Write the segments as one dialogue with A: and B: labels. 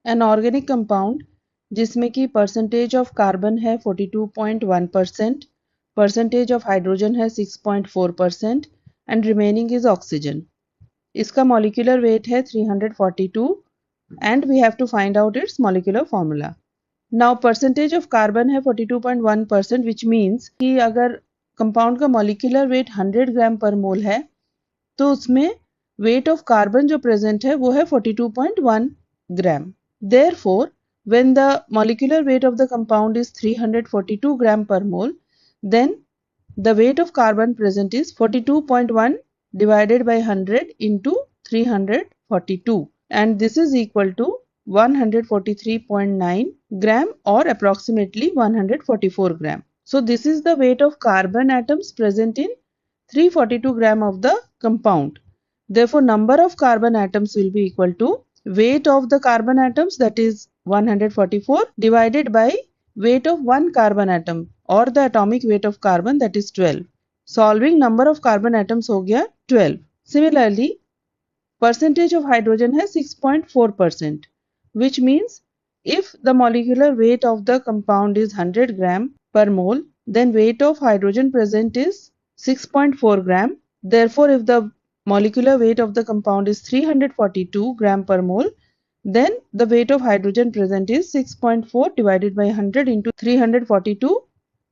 A: An organic compound जिसमें कि percentage of carbon है 42.1%, परसेंटेज ऑफ हाइड्रोजन है 6.4% एंड रिमेनिंग इज ऑक्सीजन। इसका मॉलिक्यूलर वेट है 342 and we have to find out its molecular formula. Now percentage of carbon है 42.1%, which means कि अगर compound का मॉलिक्यूलर वेट 100 ग्राम पर मोल है तो उसमें वेट ऑफ कार्बन जो प्रेजेंट है वो है 42.1 ग्राम। Therefore, when the molecular weight of the compound is 342 gram per mole, then the weight of carbon present is 42.1 divided by 100 into 342, and this is equal to 143.9 gram or approximately 144 gram. So this is the weight of carbon atoms present in 342 gram of the compound. Therefore, number of carbon atoms will be equal to weight of the carbon atoms, that is 144, divided by weight of one carbon atom or the atomic weight of carbon, that is 12. Solving number of carbon atoms हो गया 12. Similarly, percentage of hydrogen है 6.4%, which means if the molecular weight of the compound is 100 gram per mole, then weight of hydrogen present is 6.4 gram. Therefore, if the molecular weight of the compound is 342 gram per mole, then the weight of hydrogen present is 6.4 divided by 100 into 342,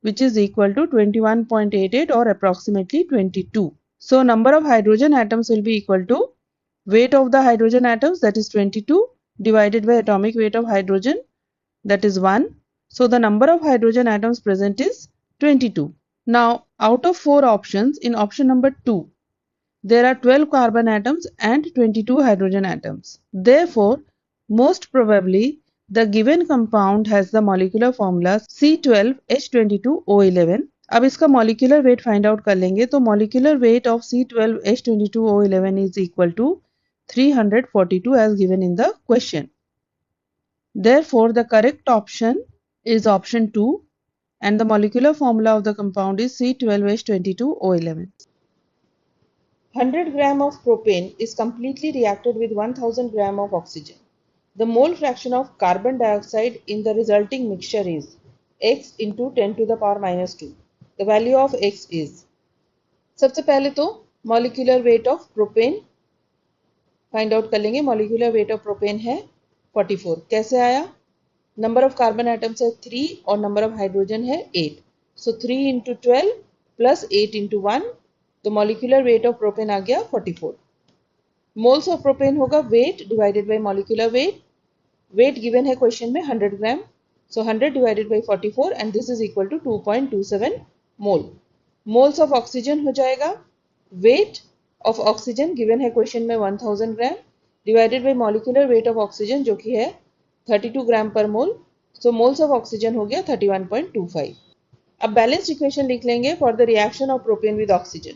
A: which is equal to 21.88 or approximately 22. So number of hydrogen atoms will be equal to weight of the hydrogen atoms, that is 22, divided by atomic weight of hydrogen, that is 1. So the number of hydrogen atoms present is 22. Now out of 4 options, in option number 2, there are 12 carbon atoms and 22 hydrogen atoms. Therefore, most probably the given compound has the molecular formula C12H22O11. अब इसका molecular weight find out कर लेंगे तो molecular weight of C12H22O11 is equal to 342 as given in the question. Therefore, the correct option is option 2 and the molecular formula of the compound is C12H22O11. 100 gram of propane is completely reacted with 1000 gram of oxygen. The mole fraction of carbon dioxide in the resulting mixture is x into 10 to the power minus 2. The value of x is, सबसे पहले तो molecular weight of propane find out कर लेंगे. Molecular weight of propane है 44. कैसे आया? Number of carbon atoms है 3 और नंबर ऑफ हाइड्रोजन है 8. सो 3 इंटू 12 प्लस 8 इंटू 1, तो मॉलिक्यूलर वेट ऑफ प्रोपेन आ गया 44. मोल्स ऑफ प्रोपेन होगा weight divided by molecular weight. Weight given है क्वेश्चन में 100 gram, so 100 divided by 44 and this is equal to 2.27 mole. Moles of oxygen हो जाएगा weight of oxygen given है question में 1000 gram divided by molecular weight of oxygen जो कि है 32 gram per mole. So moles of oxygen हो गया 31.25. अब बैलेंस्ड इक्वेशन लिख लेंगे for the reaction of propane with oxygen.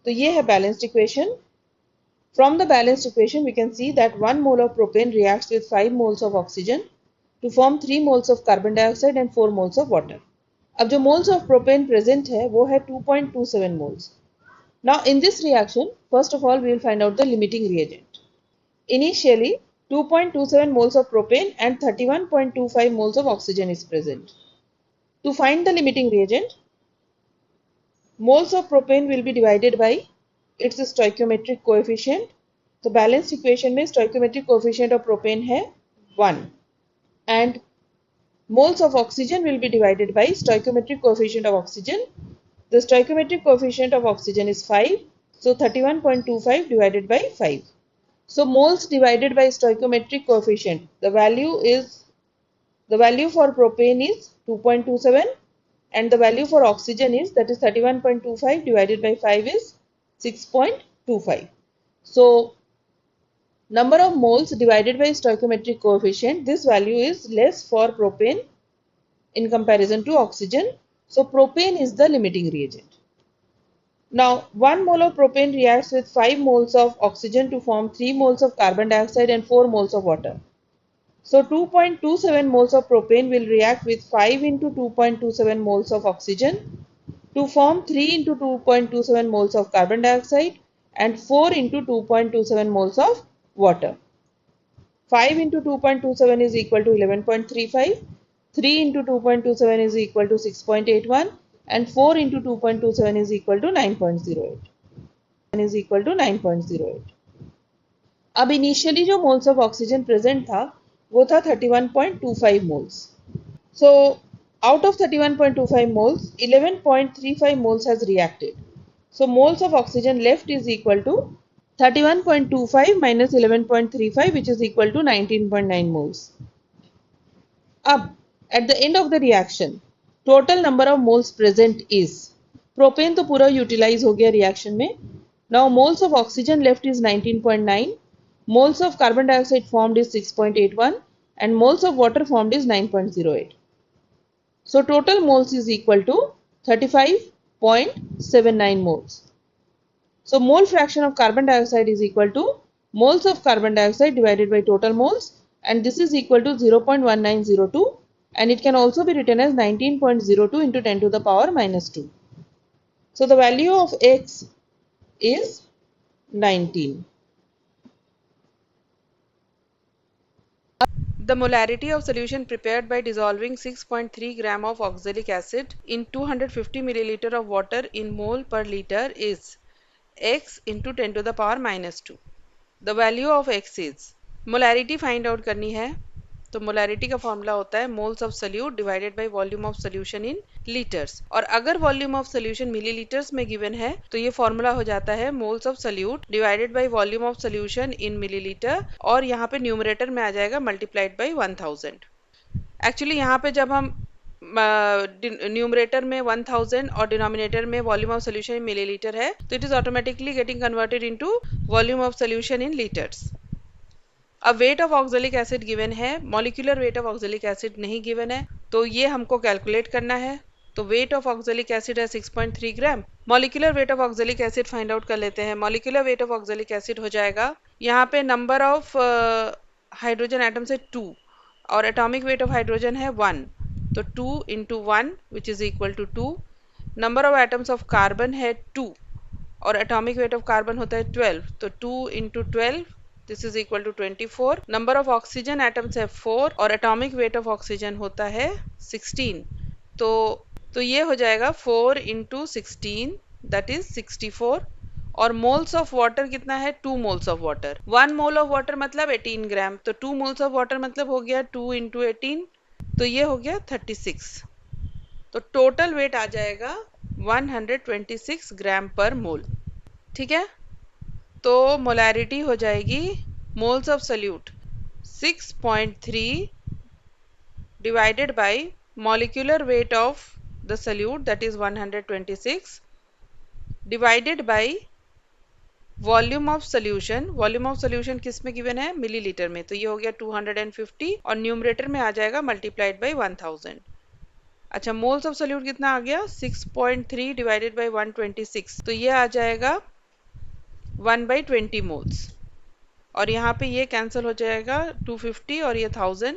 A: तो ये है balanced equation. From the balanced equation we can see that 1 mole of propane reacts with 5 moles of oxygen to form 3 moles of carbon dioxide and 4 moles of water. अब जो moles of propane present है वो है 2.27 moles. Now in this reaction, first of all we will find out the limiting reagent. Initially 2.27 moles of propane and 31.25 moles of oxygen is present. To find the limiting reagent, moles of propane will be divided by its stoichiometric coefficient. तो balanced equation में stoichiometric coefficient of propane है 1 and moles of oxygen will be divided by stoichiometric coefficient of oxygen. The stoichiometric coefficient of oxygen is 5, so 31.25 divided by 5. So moles divided by stoichiometric coefficient, the value for propane is 2.27 and the value for oxygen is, that is 31.25 divided by 5 is 6.25. So number of moles divided by stoichiometric coefficient, this value is less for propane in comparison to oxygen. So propane is the limiting reagent. Now 1 mole of propane reacts with 5 moles of oxygen to form 3 moles of carbon dioxide and 4 moles of water. So 2.27 moles of propane will react with 5 into 2.27 moles of oxygen to form 3 into 2.27 moles of carbon dioxide and 4 into 2.27 moles of water. 5 into 2.27 is equal to 11.35, 3 into 2.27 is equal to 6.81 and 4 into 2.27 is equal to 9.08. अब initially जो moles of oxygen present था वो था 31.25 moles. So out of 31.25 moles, 11.35 moles has reacted. So moles of oxygen left is equal to 31.25 minus 11.35, which is equal to 19.9 moles. अब at the end of the reaction, total number of moles present is, propane तो पूरा utilize हो गया reaction में. Now moles of oxygen left is 19.9, moles of carbon dioxide formed is 6.81 and moles of water formed is 9.08. So total moles is equal to 35.79 moles. So mole fraction of carbon dioxide is equal to moles of carbon dioxide divided by total moles, and this is equal to 0.1902, and it can also be written as 19.02 into 10 to the power minus 2. So the value of X is 19. The molarity of solution prepared by dissolving 6.3 gram of oxalic acid in 250 milliliter of water in mole per liter is X into 10 to the power minus 2. The value of X is, molarity find out करनी है, तो molarity का formula होता है moles of solute divided by volume of solution in litres, और अगर volume of solution millilitres में given है तो ये फॉर्मूला हो जाता है moles of solute divided by volume of solution in millilitre, और यहाँ पे न्यूमरेटर में आ जाएगा मल्टीप्लाइड बाय 1000. एक्चुअली यहाँ पे जब हम न्यूमरेटर में 1000 और डिनोमिनेटर में volume of solution in millilitre है तो it is automatically getting converted into volume of solution in litres. अब weight of oxalic acid given है, molecular weight of oxalic acid नहीं गिवन है, तो ये हमको कैलकुलेट करना है. तो वेट ऑफ ऑक्जेलिक एसिड है 6.3 gram. Molecular weight of oxalic acid find out कर लेते हैं. Molecular weight of oxalic acid हो जाएगा, यहाँ पे नंबर ऑफ हाइड्रोजन एटम्स है 2 और एटॉमिक वेट ऑफ हाइड्रोजन है 1, तो 2 into 1 which is equal to 2. Number of atoms of carbon है 2 और एटॉमिक वेट ऑफ कार्बन होता है 12, तो 2 into 12 this is equal to 24. Number of oxygen atoms है 4 और एटॉमिक वेट ऑफ ऑक्सीजन होता है 16, तो ये हो जाएगा 4 into 16 दैट इज 64. और मोल्स ऑफ वाटर कितना है, 2 moles of water. 1 mole of water मतलब 18 ग्राम, तो 2 मोल्स ऑफ वाटर मतलब हो गया 2 into 18, तो ये हो गया 36. तो टोटल वेट आ जाएगा 126 ग्राम पर मोल. ठीक है, तो मोलैरिटी हो जाएगी moles of solute 6.3 divided by molecular weight of the solute that is 126 divided by volume of solution. Volume of solution किस में गिवन है, मिलीलीटर में, तो ये हो गया 250 और न्यूमरेटर में आ जाएगा मल्टीप्लाइड बाय 1000. अच्छा, मोल्स ऑफ सोल्यूट कितना आ गया 6.3 डिवाइडेड बाय 126, तो ये आ जाएगा 1/20 मोल्स, और यहाँ पे ये कैंसिल हो जाएगा 250 और ये 1000,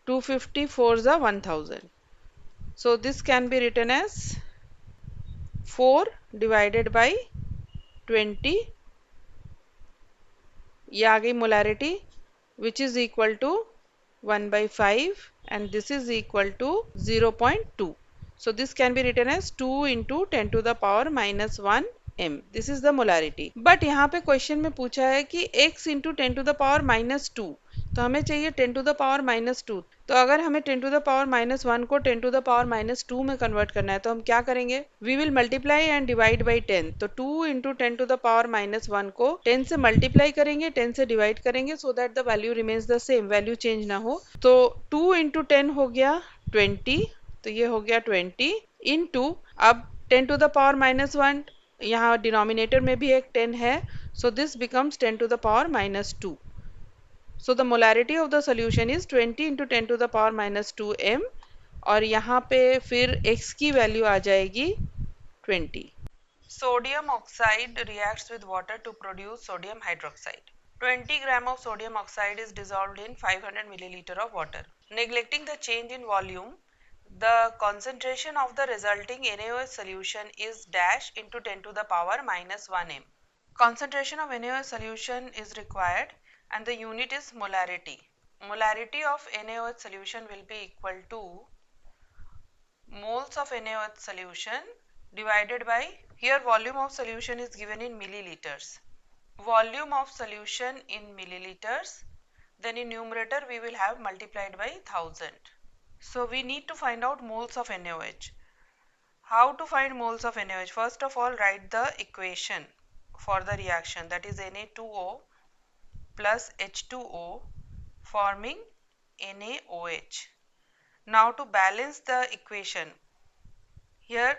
A: 250 4 ज़ा 1000, so this can be written as 4 divided by 20. ये आ गई molarity which is equal to 1/5 and this is equal to 0.2. So this can be written as 2 into 10 to the power minus 1 m. This is the molarity. But यहाँ पे question में पूछा है कि x into 10 to the power minus 2, तो हमें चाहिए 10 to the power minus 2. तो अगर हमें 10 to the power minus 1 को 10 to the power minus 2 में कन्वर्ट करना है तो हम क्या करेंगे, we will multiply and divide by 10. तो 2 into 10 to the power minus 1 को 10 से मल्टीप्लाई करेंगे, 10 से डिवाइड करेंगे, so that the value remains the same, value change ना हो. तो 2 into 10 हो गया 20, तो ये हो गया 20 into, अब 10 to the power minus 1, यहाँ डिनोमिनेटर में भी एक 10 है, so this becomes 10 to the power minus 2. So the molarity of the solution is 20 into 10 to the power minus 2 m, और यहाँ पे फिर x की वैल्यू आ जाएगी 20. Sodium oxide reacts with water to produce sodium hydroxide. 20 gram of sodium oxide is dissolved in 500 milliliter of water. Neglecting the change in volume, the concentration of the resulting NaOH solution is dash into 10 to the power minus 1 m. Concentration of NaOH solution is required and the unit is molarity. Molarity of NaOH solution will be equal to moles of NaOH solution divided by, here volume of solution is given in milliliters. Volume of solution in milliliters, then in numerator we will have multiplied by 1000. So we need to find out moles of NaOH. How to find moles of NaOH? First of all, write the equation for the reaction, that is Na2O plus H2O forming NaOH. Now to balance the equation, here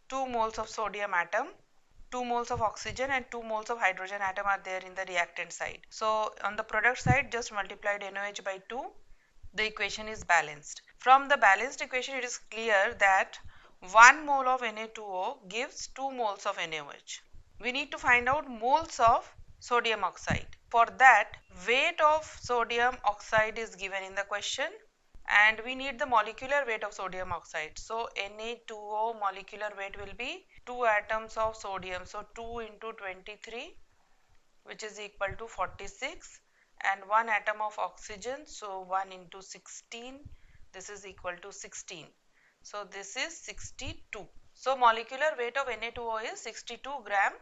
A: 2 moles of sodium atom, 2 moles of oxygen and 2 moles of hydrogen atom are there in the reactant side. So on the product side, just multiplied NaOH by 2, the equation is balanced. From the balanced equation, it is clear that 1 mole of Na2O gives 2 moles of NaOH. We need to find out moles of sodium oxide. For that, weight of sodium oxide is given in the question, and we need the molecular weight of sodium oxide. So Na2O molecular weight will be 2 atoms of sodium, so 2 into 23, which is equal to 46, and 1 atom of oxygen, so 1 into 16, this is equal to 16. So this is 62. So molecular weight of Na2O is 62 gram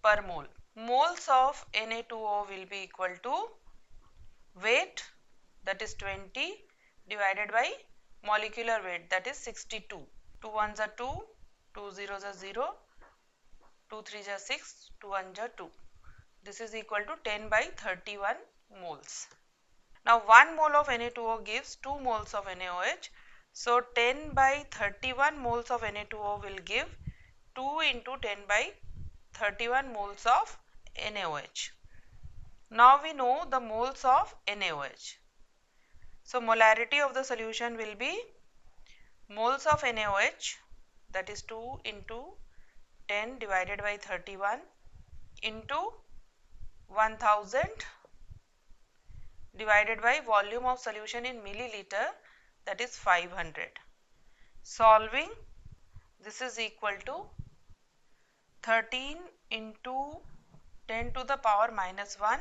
A: per mole. Moles of Na2O will be equal to weight, that is 20, divided by molecular weight, that is 62. 2 ones are 2, 2 zeros are 0, 2 threes are 6, 2 ones are 2. This is equal to 10 by 31 moles. Now 1 mole of Na2O gives 2 moles of NaOH. So 10 by 31 moles of Na2O will give 2 into 10 by 31 moles of NaOH. Now we know the moles of NaOH. So molarity of the solution will be moles of NaOH, that is 2 into 10 divided by 31 into 1000 divided by volume of solution in milliliter, that is 500. Solving, this is equal to 13 into 10 to the power minus 1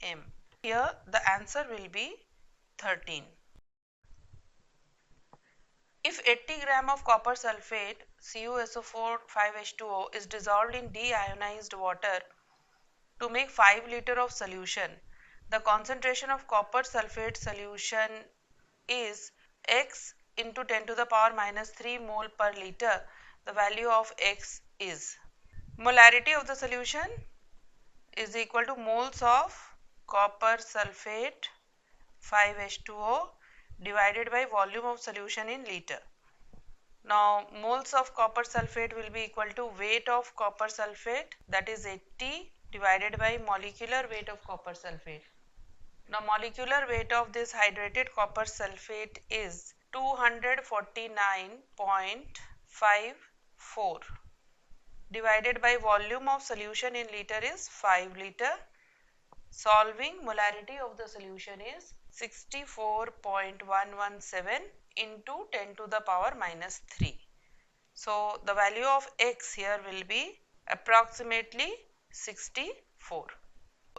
A: m. Here the answer will be 13. If 80 gram of copper sulfate CuSO4 5H2O is dissolved in deionized water to make 5 liter of solution, the concentration of copper sulfate solution is X into 10 to the power minus 3 mole per liter. The value of X is, molarity of the solution is equal to moles of copper sulfate 5H2O divided by volume of solution in liter. Now moles of copper sulfate will be equal to weight of copper sulfate, that is 80, divided by molecular weight of copper sulfate. Now molecular weight of this hydrated copper sulfate is 249.54 divided by volume of solution in liter is 5 liter. Solving, molarity of the solution is 64.117 into 10 to the power minus 3. So the value of X here will be approximately 64.